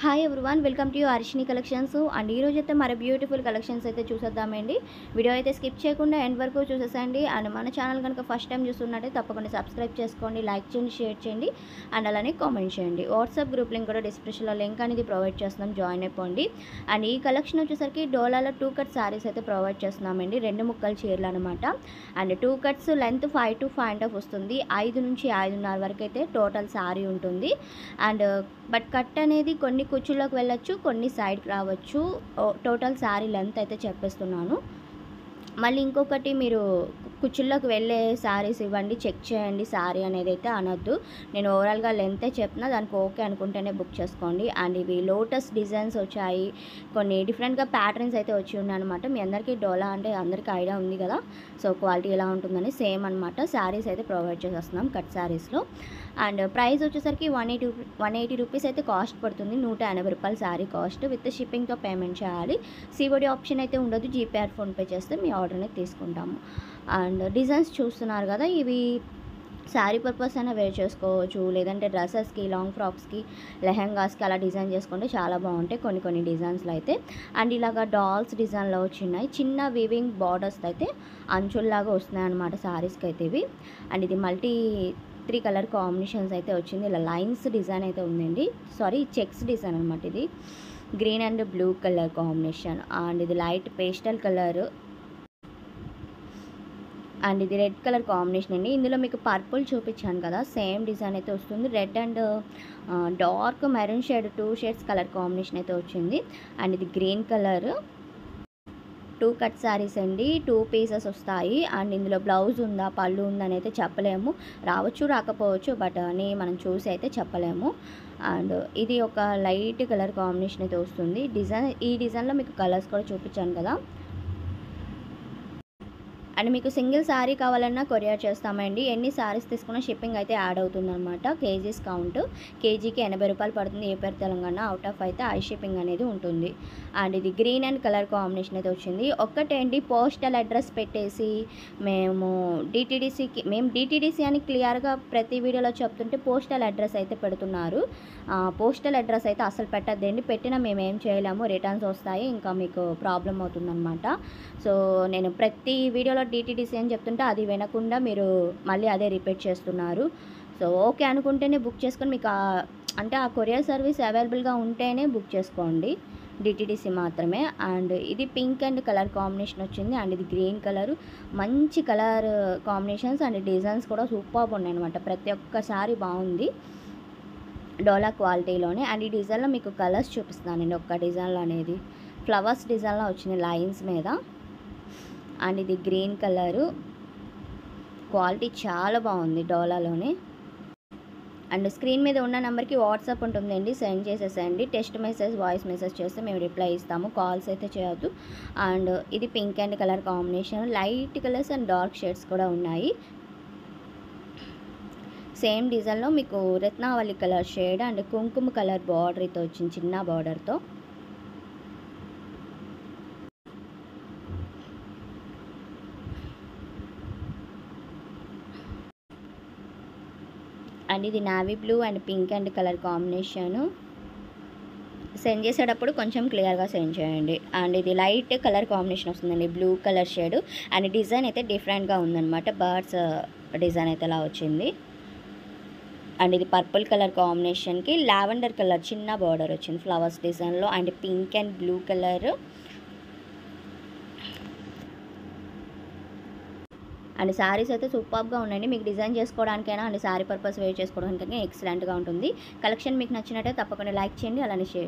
Hi everyone, welcome to Arshini collections. And ఈ రోజు అయితే మరి బ్యూటిఫుల్ కలెక్షన్స్ అయితే చూసేద్దామండి. వీడియో అయితే స్కిప్ చేయకుండా ఎండ్ వరకు చూసేసండి. అండ్ మన ఛానల్ కనుక ఫస్ట్ టైం చూస్తున్నట్టే తప్పకుండా సబ్స్క్రైబ్ చేసుకోండి, లైక్ చేయండి, షేర్ చేయండి, అండ్ అలానే కామెంట్ చేయండి. వాట్సాప్ గ్రూప్ లింక్ కూడా డిస్క్రిప్షన్లో లింక్ అనేది ప్రొవైడ్ చేస్తున్నాం, జాయిన్ అయిపోండి. అండ్ ఈ కలెక్షన్ వచ్చేసరికి డోలాలో 2 కట్ శారీస్ అయితే ప్రొవైడ్ చేస్తున్నామండి. 2 ముక్కల చీరలు అనమాట. అండ్ 2 కట్స్ లెంత్ 5 to 5.5 వస్తుంది. 5 నుంచి 5.5 వరకు అయితే టోటల్ శారీ ఉంటుంది. అండ్ బట్ కట్ అనేది కొన్ని కుచ్చుల్లోకి వెళ్ళొచ్చు, కొన్ని సైడ్కి రావచ్చు. టోటల్ శారీ లెంత్ అయితే చెప్పేస్తున్నాను. మళ్ళీ ఇంకొకటి, మీరు కుచ్చుల్లోకి వెళ్ళే శారీస్ ఇవ్వండి, చెక్ చేయండి శారీ అనేది అయితే అనొద్దు. నేను ఓవరాల్గా లెంతే చెప్తున్నా, దానికి ఓకే అనుకుంటేనే బుక్ చేసుకోండి. అండ్ ఇవి లోటస్ డిజైన్స్ వచ్చాయి, కొన్ని డిఫరెంట్గా ప్యాటర్న్స్ అయితే వచ్చి ఉన్నాయి అనమాట. మీ అందరికీ డోలా అంటే అందరికీ ఐడియా ఉంది కదా, సో క్వాలిటీ ఎలా ఉంటుందని సేమ్ అనమాట. శారీస్ అయితే ప్రొవైడ్ చేసేస్తున్నాం కట్ శారీస్లో. అండ్ ప్రైస్ వచ్చేసరికి 180 రూపీస్ అయితే కాస్ట్ పడుతుంది. 180 రూపాయలు శారీ కాస్ట్, విత్ షిప్పింగ్తో పేమెంట్ చేయాలి. సిఓడి ఆప్షన్ అయితే ఉండదు, జీపే ఆర్ ఫోన్పే చేస్తే మీ ఆర్డర్ని తీసుకుంటాము. అండ్ డిజైన్స్ చూస్తున్నారు కదా, ఇవి శారీ పర్పస్ అయినా వేర్ చేసుకోవచ్చు, లేదంటే డ్రెస్సెస్కి, లాంగ్ ఫ్రాక్స్కి, లెహెంగాస్కి అలా డిజైన్ చేసుకుంటే చాలా బాగుంటాయి కొన్ని డిజైన్స్లో అయితే. అండ్ ఇలాగా డాల్స్ డిజైన్లో వచ్చినాయి, చిన్న వీవింగ్ బార్డర్స్ అయితే అంచుల్లాగా వస్తున్నాయి అన్నమాట శారీస్కి అయితే ఇవి. అండ్ ఇది మల్టీ 3 కలర్ కాంబినేషన్స్ అయితే వచ్చింది. ఇలా లైన్స్ డిజైన్ అయితే ఉందండి, సారీ చెక్స్ డిజైన్ అనమాట. ఇది green and blue colour combination, and ఇది లైట్ పేస్టల్ కలర్, అండ్ ఇది రెడ్ కలర్ కాంబినేషన్ అండి. ఇందులో మీకు పర్పుల్ చూపించాను కదా, సేమ్ డిజైన్ అయితే వస్తుంది. Red and dark maroon shade 2 shades colour combination అయితే వచ్చింది. అండ్ ఇది గ్రీన్ కలర్. 2 కట్ శారీస్ అండి, 2 పీసెస్ వస్తాయి. అండ్ ఇందులో బ్లౌజ్ ఉందా, పళ్ళు ఉందని అయితే చెప్పలేము, రావచ్చు రాకపోవచ్చు, బట్ అని మనం చూసి అయితే చెప్పలేము. అండ్ ఇది ఒక లైట్ కలర్ కాంబినేషన్ అయితే వస్తుంది. ఈ డిజైన్లో మీకు కలర్స్ కూడా చూపించాను కదా. అండ్ మీకు సింగిల్ శారీ కావాలన్నా కొరియర్ చేస్తామండి. ఎన్ని శారీస్ తీసుకున్నా షిప్పింగ్ అయితే యాడ్ అవుతుందన్నమాట. కేజీస్ కౌంట్, కేజీకి 80 రూపాయలు పడుతుంది. ఏపీ తెలంగాణ అవుట్ ఆఫ్ అయితే ఐ షిప్పింగ్ అనేది ఉంటుంది. అండ్ ఇది గ్రీన్ అండ్ కలర్ కాంబినేషన్ అయితే వచ్చింది. ఒక్కటేంటి, పోస్టల్ అడ్రస్ పెట్టేసి మేము డిటీడీసీ అని క్లియర్గా ప్రతి వీడియోలో చెప్తుంటే పోస్టల్ అడ్రస్ అయితే పెడుతున్నారు. పోస్టల్ అడ్రస్ అయితే అసలు పెట్టద్దండి, పెట్టినా మేము ఏం చేయలేము, రిటర్న్స్ వస్తాయి, ఇంకా మీకు ప్రాబ్లం అవుతుందన్నమాట. సో నేను ప్రతి వీడియోలో డిటీడీసీ అని చెప్తుంటే అది వినకుండా మీరు మళ్ళీ అదే రిపీట్ చేస్తున్నారు. సో ఓకే అనుకుంటేనే బుక్ చేసుకొని, మీకు అంటే ఆ కొరియర్ సర్వీస్ అవైలబుల్గా ఉంటేనే బుక్ చేసుకోండి, డిటీడీసీ మాత్రమే. అండ్ ఇది పింక్ అండ్ కలర్ కాంబినేషన్ వచ్చింది. అండ్ ఇది గ్రీన్ కలర్, మంచి కలర్ కాంబినేషన్స్ అండ్ డిజైన్స్ కూడా సూపర్గా ఉన్నాయి అనమాట. ప్రతి ఒక్కసారి బాగుంది, డోలా క్వాలిటీలోనే. అండ్ ఈ డిజైన్లో మీకు కలర్స్ చూపిస్తానండి. ఒక్క డిజైన్లో అనేది ఫ్లవర్స్ డిజైన్లో వచ్చింది లైన్స్ మీద. అండ్ ఇది గ్రీన్ కలరు, క్వాలిటీ చాలా బాగుంది డోలాలోనే. అండ్ స్క్రీన్ మీద ఉన్న నెంబర్కి వాట్సాప్ ఉంటుందండి, సెండ్ చేసేసండి. టెక్స్ట్ మెసేజ్, వాయిస్ మెసేజ్ చేస్తే మేము రిప్లై ఇస్తాము, కాల్స్ అయితే చేయొద్దు. అండ్ ఇది pink and colour combination, light colours and dark shades కూడా ఉన్నాయి. సేమ్ డిజైన్లో మీకు రత్నావళి కలర్ షేడ్ అండ్ కుంకుమ కలర్ బార్డర్ అయితే వచ్చింది, చిన్న బార్డర్తో. అండ్ ఇది navy blue and pink and colour combination. Send చేసేటప్పుడు కొంచెం క్లియర్గా సెండ్ చేయండి. అండ్ ఇది లైట్ కలర్ కాంబినేషన్ వస్తుందండి, blue colour shade. And design అయితే డిఫరెంట్గా ఉందన్నమాట, బర్డ్స్ డిజైన్ అయితే ఇలా వచ్చింది. అండ్ ఇది పర్పుల్ కలర్ కాంబినేషన్కి లావెండర్ కలర్ చిన్న బార్డర్ వచ్చింది ఫ్లవర్స్ డిజైన్లో. And pink and blue colour. And saris అయితే సూపర్గా ఉన్నాయండి. మీకు డిజైన్ చేసుకోవడానికైనా అండ్ శారీ పర్పస్ వేర్ చేసుకోవడానికైనా ఎక్సలెంట్గా ఉంటుంది. కలెక్షన్ మీకు నచ్చినట్టే తప్పకుండా లైక్ చేయండి, అలానే షేర్